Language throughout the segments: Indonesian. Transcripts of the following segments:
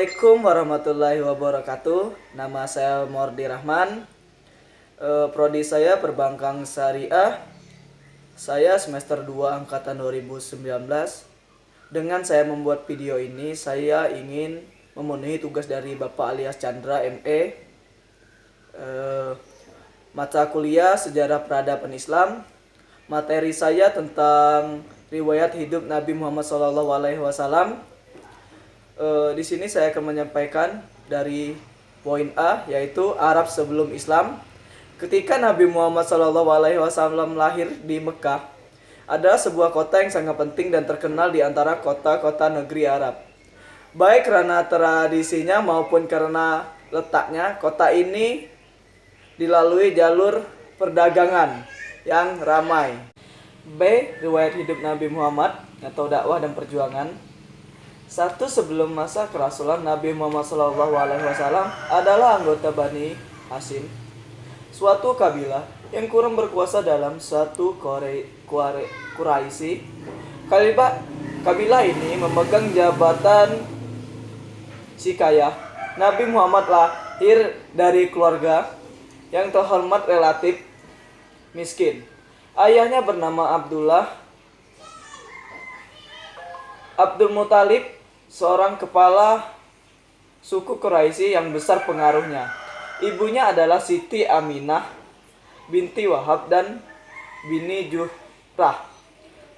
Assalamualaikum warahmatullahi wabarakatuh. Nama saya Mordi Rahman. Prodi saya Perbankan Syariah. Saya semester 2 angkatan 2019. Dengan saya membuat video ini, saya ingin memenuhi tugas dari Bapak alias Chandra ME. Mata kuliah Sejarah Peradaban Islam. Materi saya tentang riwayat hidup Nabi Muhammad SAW. Di sini saya akan menyampaikan dari poin A, yaitu Arab sebelum Islam. Ketika Nabi Muhammad SAW lahir di Mekah, ada sebuah kota yang sangat penting dan terkenal di antara kota-kota negeri Arab. Baik karena tradisinya maupun karena letaknya, kota ini dilalui jalur perdagangan yang ramai. B. Riwayat hidup Nabi Muhammad atau dakwah dan perjuangan. Sebelum masa kerasulan, Nabi Muhammad SAW adalah anggota Bani Hashim, suatu kabilah yang kurang berkuasa dalam suatu Quraisy. Kabilah ini memegang jabatan Sikayah. Nabi Muhammad lahir dari keluarga yang terhormat relatif miskin. Ayahnya bernama Abdul Muthalib, seorang kepala suku Quraisy yang besar pengaruhnya. Ibunya adalah Siti Aminah binti Wahab dan Bini Juhrah.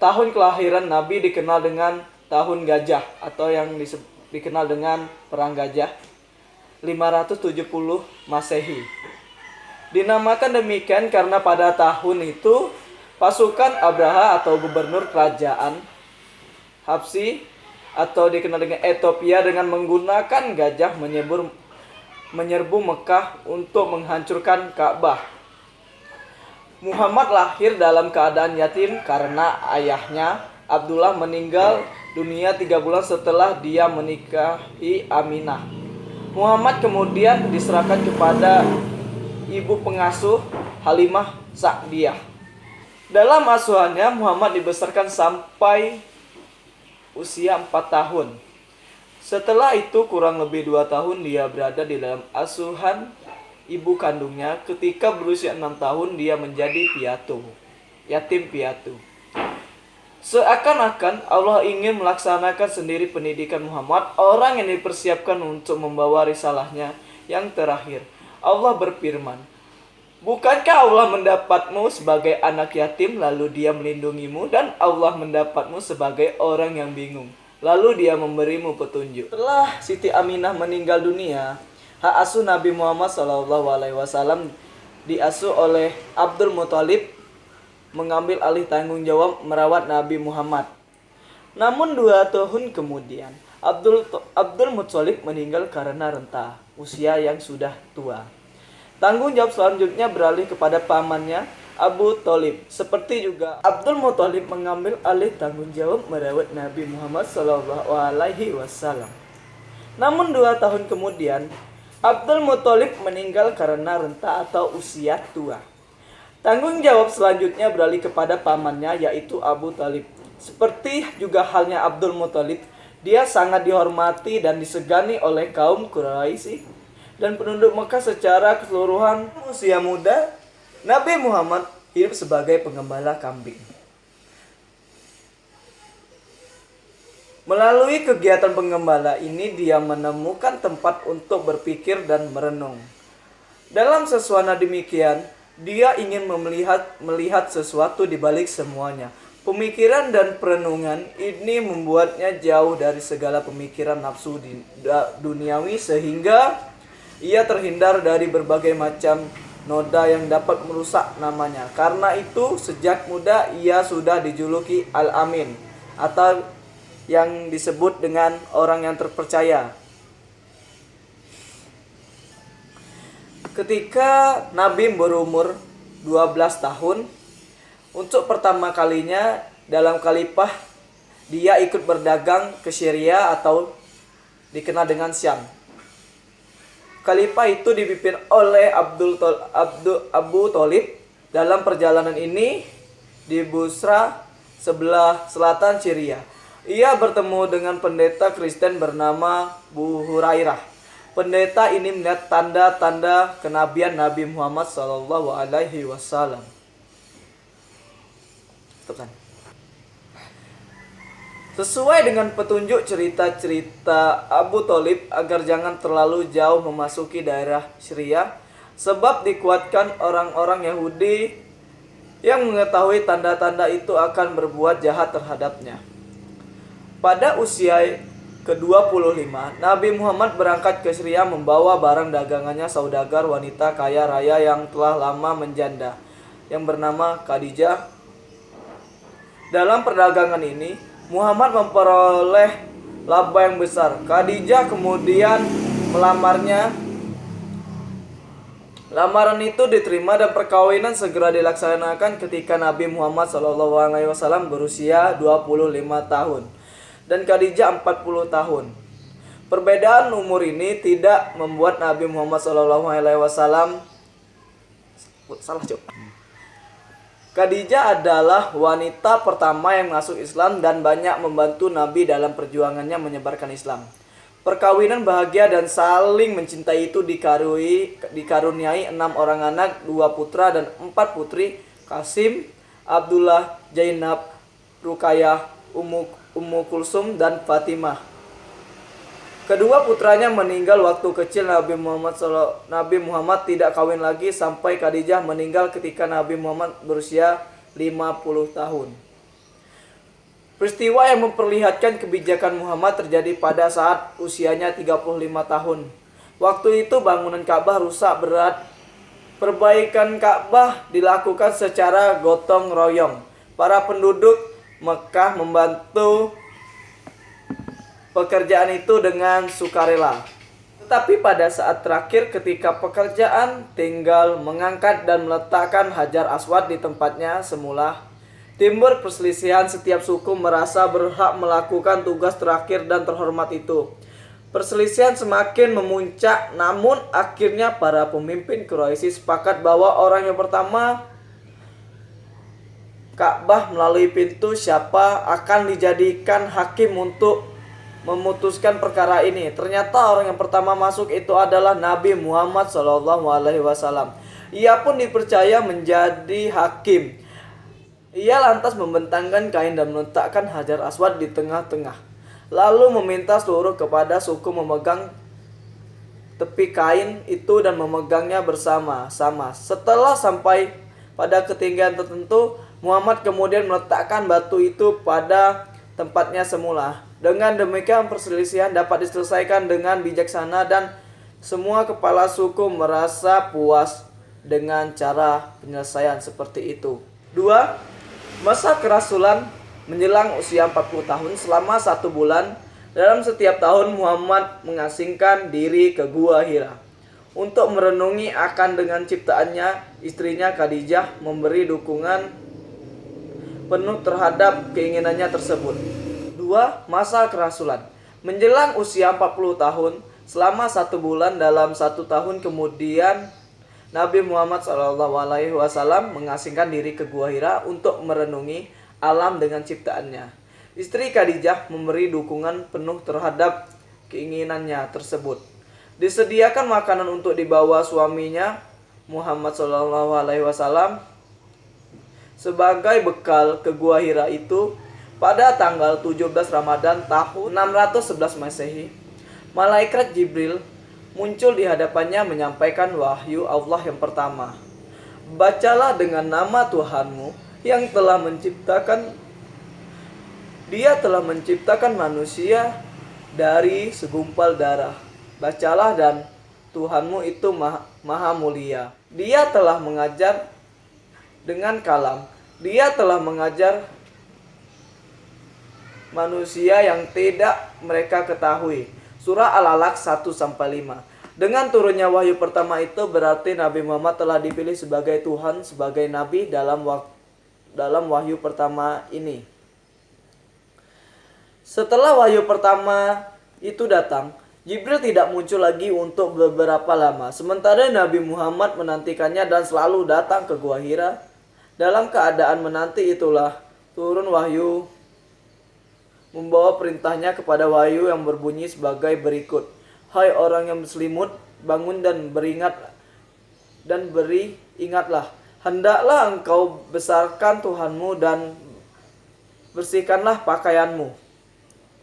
Tahun kelahiran Nabi dikenal dengan tahun gajah atau yang dikenal dengan perang gajah, 570 Masehi. Dinamakan demikian karena pada tahun itu pasukan Abraha atau gubernur kerajaan Habsyi atau dikenal dengan Ethiopia dengan menggunakan gajah menyerbu Mekah untuk menghancurkan Ka'bah. Muhammad lahir dalam keadaan yatim karena ayahnya Abdullah meninggal dunia 3 bulan setelah dia menikahi Aminah. Muhammad kemudian diserahkan kepada ibu pengasuh Halimah Sa'diyah. Dalam asuhannya Muhammad dibesarkan sampai usia 4 tahun. Setelah itu kurang lebih 2 tahun dia berada di dalam asuhan ibu kandungnya. Ketika berusia 6 tahun dia menjadi yatim piatu. Seakan-akan Allah ingin melaksanakan sendiri pendidikan Muhammad, orang yang dipersiapkan untuk membawa risalahnya yang terakhir. Allah berfirman, "Bukankah Allah mendapatmu sebagai anak yatim, lalu dia melindungimu, dan Allah mendapatmu sebagai orang yang bingung, lalu dia memberimu petunjuk." Setelah Siti Aminah meninggal dunia, hak asuh Nabi Muhammad SAW diasuh oleh Abdul Muthalib, mengambil alih tanggung jawab merawat Nabi Muhammad. Namun 2 tahun kemudian, Abdul Muthalib meninggal karena renta usia yang sudah tua. Tanggung jawab selanjutnya beralih kepada pamannya Abu Thalib. Seperti juga Abdul Muthalib mengambil alih tanggung jawab merawat Nabi Muhammad SAW. Namun 2 tahun kemudian Abdul Muthalib meninggal karena renta atau usia tua. Tanggung jawab selanjutnya beralih kepada pamannya yaitu Abu Thalib. Seperti juga halnya Abdul Muthalib, dia sangat dihormati dan disegani oleh kaum Quraisy dan penduduk Mekah secara keseluruhan. Usia muda, Nabi Muhammad hidup sebagai pengembala kambing. Melalui kegiatan penggembala ini dia menemukan tempat untuk berpikir dan merenung. Dalam suasana demikian, dia ingin melihat sesuatu di balik semuanya. Pemikiran dan perenungan ini membuatnya jauh dari segala pemikiran nafsu duniawi sehingga ia terhindar dari berbagai macam noda yang dapat merusak namanya. Karena itu, sejak muda ia sudah dijuluki Al-Amin atau yang disebut dengan orang yang terpercaya. Ketika Nabi berumur 12 tahun, untuk pertama kalinya dalam khalifah, dia ikut berdagang ke Syria atau dikenal dengan Syam. Khalifah itu dipimpin oleh Abu Thalib. Dalam perjalanan ini di Busra, sebelah selatan Syria, Ia bertemu dengan pendeta Kristen bernama Bu Hurairah. Pendeta ini melihat tanda-tanda kenabian Nabi Muhammad SAW. Sesuai dengan petunjuk cerita-cerita Abu Thalib agar jangan terlalu jauh memasuki daerah Syria, sebab dikuatkan orang-orang Yahudi yang mengetahui tanda-tanda itu akan berbuat jahat terhadapnya. Pada usia ke-25, Nabi Muhammad berangkat ke Syria membawa barang dagangannya saudagar wanita kaya raya yang telah lama menjanda, yang bernama Khadijah. Dalam perdagangan ini, Muhammad memperoleh laba yang besar. Khadijah kemudian melamarnya. Lamaran itu diterima dan perkawinan segera dilaksanakan ketika Nabi Muhammad SAW berusia 25 tahun dan Khadijah 40 tahun. Perbedaan umur ini tidak membuat Nabi Muhammad SAW Khadijah adalah wanita pertama yang masuk Islam dan banyak membantu Nabi dalam perjuangannya menyebarkan Islam. Perkawinan bahagia dan saling mencintai itu dikaruniai 6 orang anak, 2 putra dan 4 putri, Qasim, Abdullah, Zainab, Ruqayyah, Ummu Kulsum dan Fatimah. Kedua putranya meninggal waktu kecil. Nabi Muhammad tidak kawin lagi sampai Khadijah meninggal ketika Nabi Muhammad berusia 50 tahun. Peristiwa yang memperlihatkan kebijakan Muhammad terjadi pada saat usianya 35 tahun. Waktu itu bangunan Ka'bah rusak berat. Perbaikan Ka'bah dilakukan secara gotong royong. Para penduduk Mekah membantu pekerjaan itu dengan sukarela. Tetapi pada saat terakhir ketika pekerjaan tinggal mengangkat dan meletakkan Hajar Aswad di tempatnya semula, timbul perselisihan. Setiap suku merasa berhak melakukan tugas terakhir dan terhormat itu. Perselisihan semakin memuncak, namun akhirnya para pemimpin Quraisy sepakat bahwa orang yang pertama Ka'bah melalui pintu siapa akan dijadikan hakim untuk memutuskan perkara ini. Ternyata orang yang pertama masuk itu adalah Nabi Muhammad SAW. Ia pun dipercaya menjadi hakim. Ia lantas membentangkan kain dan meletakkan Hajar Aswad di tengah-tengah, lalu meminta seluruh kepada suku memegang tepi kain itu dan memegangnya bersama-sama. Setelah sampai pada ketinggian tertentu, Muhammad kemudian meletakkan batu itu pada tempatnya semula. Dengan demikian perselisihan dapat diselesaikan dengan bijaksana dan semua kepala suku merasa puas dengan cara penyelesaian seperti itu. 2. Masa kerasulan menjelang usia 40 tahun. Selama 1 bulan dalam setiap tahun Muhammad mengasingkan diri ke Gua Hira untuk merenungi akan dengan ciptaannya. Istrinya Khadijah memberi dukungan penuh terhadap keinginannya tersebut. 2. Masa kerasulan menjelang usia 40 tahun. Selama 1 bulan dalam 1 tahun kemudian Nabi Muhammad SAW mengasingkan diri ke Gua Hira untuk merenungi alam dengan ciptaannya. Istri Khadijah memberi dukungan penuh terhadap keinginannya tersebut. Disediakan makanan untuk dibawa suaminya Muhammad SAW sebagai bekal ke Gua Hira itu. Pada tanggal 17 Ramadan tahun 611 Masehi, malaikat Jibril muncul di hadapannya menyampaikan wahyu Allah yang pertama. Bacalah dengan nama Tuhanmu yang telah menciptakan. Dia telah menciptakan manusia dari segumpal darah. Bacalah dan Tuhanmu itu maha mulia. Dia telah mengajar dengan kalam. Dia telah mengajar manusia yang tidak mereka ketahui. Surah Al-Alaq 1-5. Dengan turunnya wahyu pertama itu berarti Nabi Muhammad telah dipilih sebagai Tuhan, sebagai Nabi dalam wahyu pertama ini. Setelah wahyu pertama itu datang, Jibril tidak muncul lagi untuk beberapa lama. Sementara Nabi Muhammad menantikannya dan selalu datang ke Gua Hira. Dalam keadaan menanti itulah turun wahyu membawa perintahnya kepada wahyu yang berbunyi sebagai berikut. Hai orang yang berselimut, bangun dan ingatlah. Hendaklah engkau besarkan Tuhanmu dan bersihkanlah pakaianmu.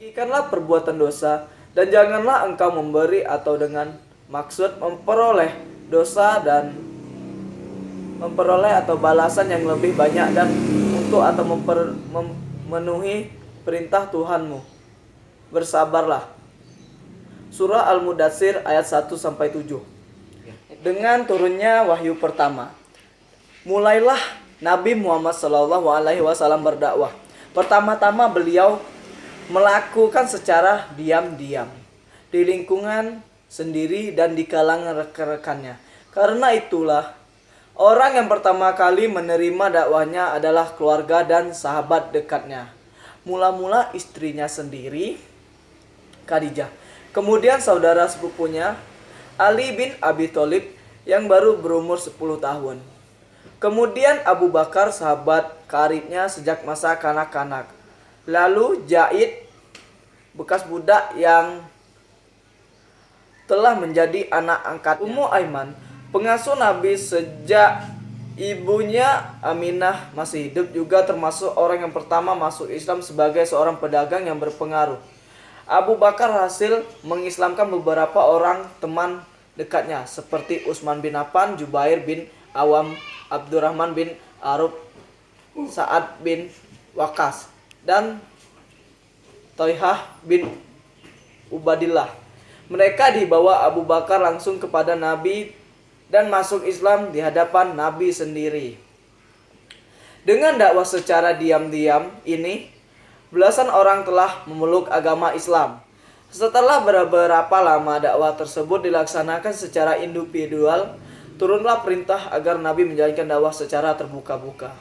Ikanlah perbuatan dosa, dan janganlah engkau memberi atau dengan maksud memperoleh dosa dan memperoleh atau balasan yang lebih banyak dan untuk atau memenuhi perintah Tuhanmu. Bersabarlah. Surah Al-Mudatsir ayat 1-7. Dengan turunnya wahyu pertama, mulailah Nabi Muhammad SAW berdakwah. Pertama-tama beliau melakukan secara diam-diam di lingkungan sendiri dan di kalangan rekan-rekannya. Karena itulah orang yang pertama kali menerima dakwahnya adalah keluarga dan sahabat dekatnya. Mula-mula istrinya sendiri, Khadijah. Kemudian saudara sepupunya, Ali bin Abi Thalib yang baru berumur 10 tahun. Kemudian Abu Bakar, sahabat karibnya sejak masa kanak-kanak. Lalu Zaid, bekas budak yang telah menjadi anak angkat. Ummu Aiman, pengasuh Nabi sejak ibunya Aminah masih hidup, juga termasuk orang yang pertama masuk Islam sebagai seorang pedagang yang berpengaruh. Abu Bakar hasil mengislamkan beberapa orang teman dekatnya seperti Utsman bin Affan, Jubair bin Awam, Abdurrahman bin Arub, Sa'ad bin Waqqas, dan Thaihah bin Ubadillah. Mereka dibawa Abu Bakar langsung kepada Nabi dan masuk Islam di hadapan Nabi sendiri. Dengan dakwah secara diam-diam ini, belasan orang telah memeluk agama Islam. Setelah beberapa lama dakwah tersebut dilaksanakan secara individual, turunlah perintah agar Nabi menjalankan dakwah secara terbuka-buka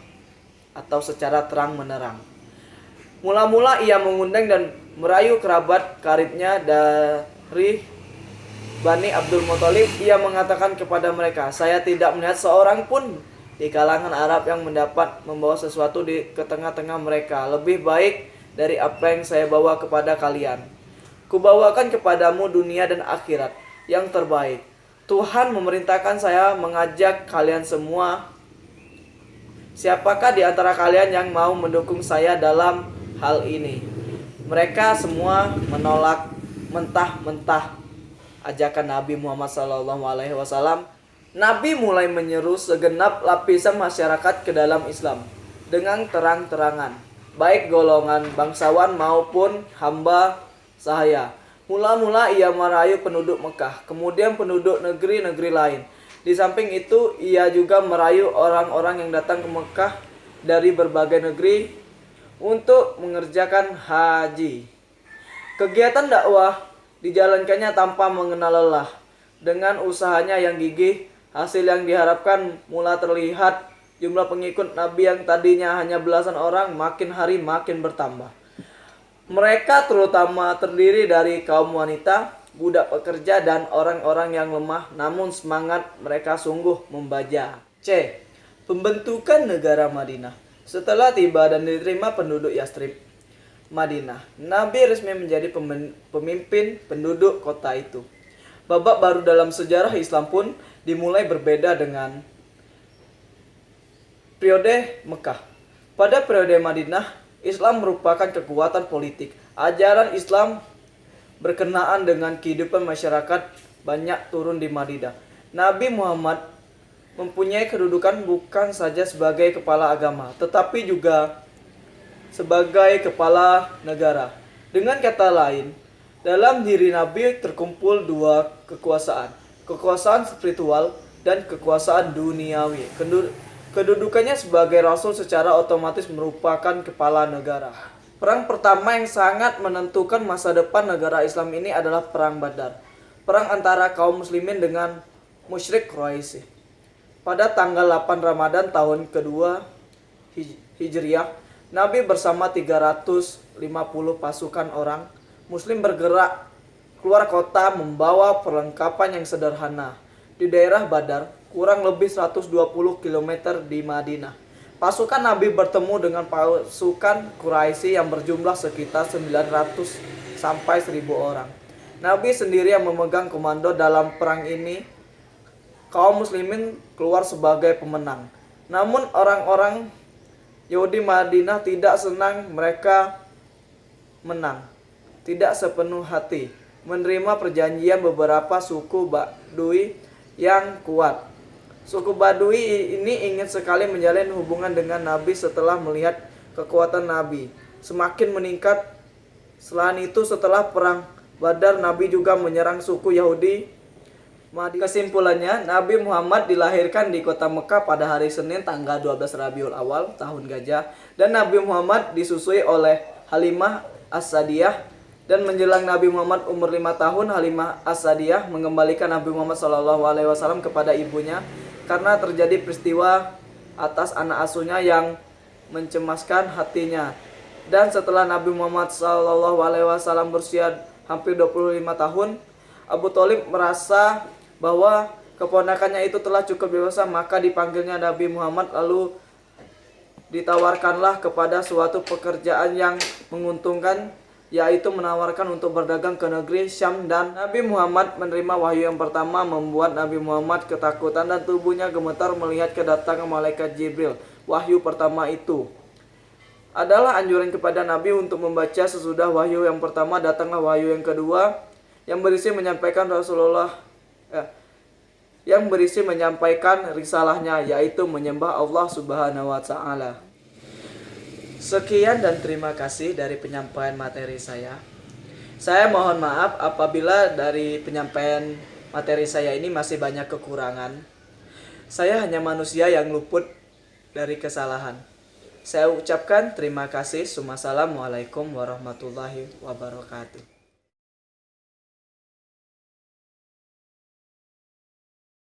atau secara terang-menerang. Mula-mula ia mengundang dan merayu kerabat karibnya dari Bani Abdul Muthalib. Ia mengatakan kepada mereka, saya tidak melihat seorang pun di kalangan Arab yang dapat membawa sesuatu ke tengah-tengah mereka lebih baik dari apa yang saya bawa kepada kalian. Kubawakan kepadamu dunia dan akhirat yang terbaik. Tuhan memerintahkan saya mengajak kalian semua. Siapakah di antara kalian yang mau mendukung saya dalam hal ini? Mereka semua menolak mentah-mentah ajakan Nabi Muhammad SAW. Nabi mulai menyeru segenap lapisan masyarakat ke dalam Islam dengan terang-terangan, baik golongan bangsawan maupun hamba sahaya. Mula-mula ia merayu penduduk Mekah, kemudian penduduk negeri-negeri lain. Di samping itu, ia juga merayu orang-orang yang datang ke Mekah dari berbagai negeri untuk mengerjakan haji. Kegiatan dakwah dijalankannya tanpa mengenal lelah. Dengan usahanya yang gigih, hasil yang diharapkan mula terlihat. Jumlah pengikut Nabi yang tadinya hanya belasan orang makin hari makin bertambah. Mereka terutama terdiri dari kaum wanita, budak pekerja, dan orang-orang yang lemah, namun semangat mereka sungguh membaja. C. Pembentukan negara Madinah. Setelah tiba dan diterima penduduk Yathrib, Madinah, Nabi resmi menjadi pemimpin penduduk kota itu. Babak baru dalam sejarah Islam pun dimulai berbeda dengan periode Mekah. Pada periode Madinah, Islam merupakan kekuatan politik. Ajaran Islam berkenaan dengan kehidupan masyarakat banyak turun di Madinah. Nabi Muhammad mempunyai kedudukan bukan saja sebagai kepala agama, tetapi juga sebagai kepala negara. Dengan kata lain, dalam diri Nabi terkumpul dua kekuasaan, kekuasaan spiritual dan kekuasaan duniawi. Kedudukannya sebagai rasul secara otomatis merupakan kepala negara. Perang pertama yang sangat menentukan masa depan negara Islam ini adalah Perang Badar. Perang antara kaum muslimin dengan musyrik Quraisy. Pada tanggal 8 Ramadan tahun kedua Hijriah, Nabi bersama 350 pasukan orang muslim bergerak keluar kota membawa perlengkapan yang sederhana. Di daerah Badar, kurang lebih 120 km di Madinah, pasukan Nabi bertemu dengan pasukan Quraisy yang berjumlah sekitar 900 sampai 1000 orang. Nabi sendiri yang memegang komando dalam perang ini. Kaum muslimin keluar sebagai pemenang. Namun orang-orang Yahudi Madinah tidak senang mereka menang. Tidak sepenuh hati menerima perjanjian beberapa suku Badui yang kuat. Suku Badui ini ingin sekali menjalin hubungan dengan Nabi setelah melihat kekuatan Nabi semakin meningkat. Selain itu, setelah perang Badar, Nabi juga menyerang suku Yahudi. Kesimpulannya, Nabi Muhammad dilahirkan di kota Mekah pada hari Senin tanggal 12 Rabiul Awal tahun Gajah, dan Nabi Muhammad disusui oleh Halimah As-Sadiyah. Dan menjelang Nabi Muhammad umur 5 tahun, Halimah As-Sadiyah mengembalikan Nabi Muhammad SAW kepada ibunya karena terjadi peristiwa atas anak asuhnya yang mencemaskan hatinya. Dan setelah Nabi Muhammad SAW berusia hampir 25 tahun, Abu Thalib merasa bahwa keponakannya itu telah cukup dewasa, maka dipanggilnya Nabi Muhammad, lalu ditawarkanlah kepada suatu pekerjaan yang menguntungkan, yaitu menawarkan untuk berdagang ke negeri Syam. Dan Nabi Muhammad menerima wahyu yang pertama membuat Nabi Muhammad ketakutan dan tubuhnya gemetar melihat kedatangan malaikat Jibril. Wahyu pertama itu adalah anjuran kepada Nabi untuk membaca. Sesudah wahyu yang pertama datanglah wahyu yang kedua yang berisi menyampaikan risalahnya, yaitu menyembah Allah Subhanahu wa Ta'ala. Sekian dan terima kasih dari penyampaian materi saya. Saya mohon maaf apabila dari penyampaian materi saya ini masih banyak kekurangan. Saya hanya manusia yang luput dari kesalahan. Saya ucapkan terima kasih. Assalamualaikum warahmatullahi wabarakatuh.